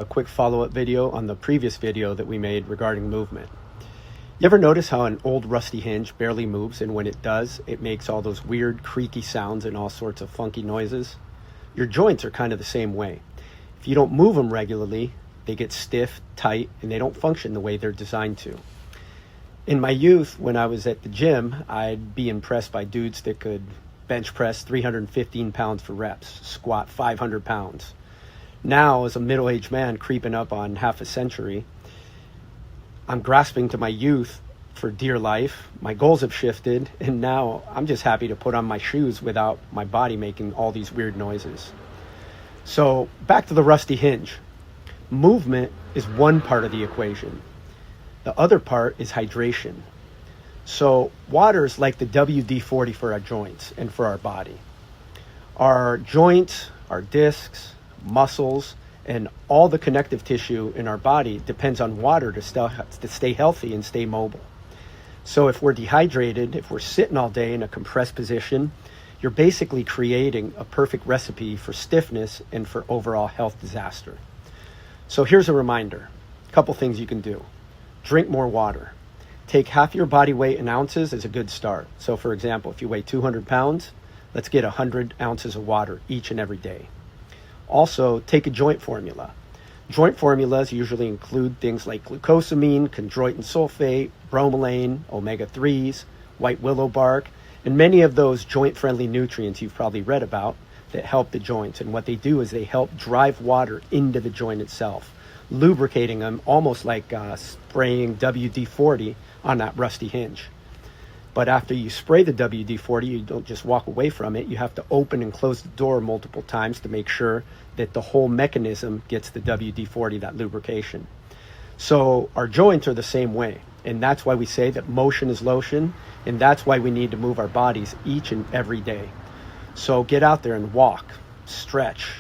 A quick follow-up video on the previous video that we made regarding movement. You ever notice how an old rusty hinge barely moves, and when it does, it makes all those weird creaky sounds and all sorts of funky noises? Your joints are kind of the same way. If you don't move them regularly, they get stiff, tight, and they don't function the way they're designed to. In my youth, when I was at the gym, I'd be impressed by dudes that could bench press 315 pounds for reps, squat 500 pounds. Now, as a middle-aged man creeping up on half a century, I'm grasping to my youth for dear life. My goals have shifted, and now I'm just happy to put on my shoes without my body making all these weird noises. So, back to the rusty hinge. Movement is one part of the equation. The other part is hydration. So, water is like the WD-40 for our joints and for our body. Our joints, our discs, muscles, and all the connective tissue in our body depends on water to stay healthy and stay mobile. So if we're dehydrated, if we're sitting all day in a compressed position, you're basically creating a perfect recipe for stiffness and for overall health disaster. So here's a reminder. A couple things you can do. Drink more water. Take half your body weight in ounces as a good start. So for example, if you weigh 200 pounds, let's get 100 ounces of water each and every day. Also, take a joint formula. Joint formulas usually include things like glucosamine, chondroitin sulfate, bromelain, omega-3s, white willow bark, and many of those joint-friendly nutrients you've probably read about that help the joints. And what they do is they help drive water into the joint itself, lubricating them almost like spraying WD-40 on that rusty hinge. But after you spray the WD-40, you don't just walk away from it. You have to open and close the door multiple times to make sure that the whole mechanism gets the WD-40, that lubrication. So our joints are the same way. And that's why we say that motion is lotion. And that's why we need to move our bodies each and every day. So get out there and walk, stretch,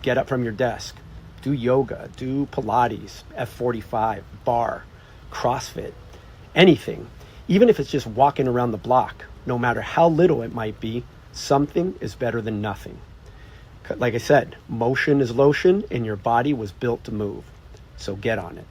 get up from your desk, do yoga, do Pilates, F45, bar, CrossFit, anything. Even if it's just walking around the block, no matter how little it might be, something is better than nothing. Like I said, motion is lotion, and your body was built to move. So get on it.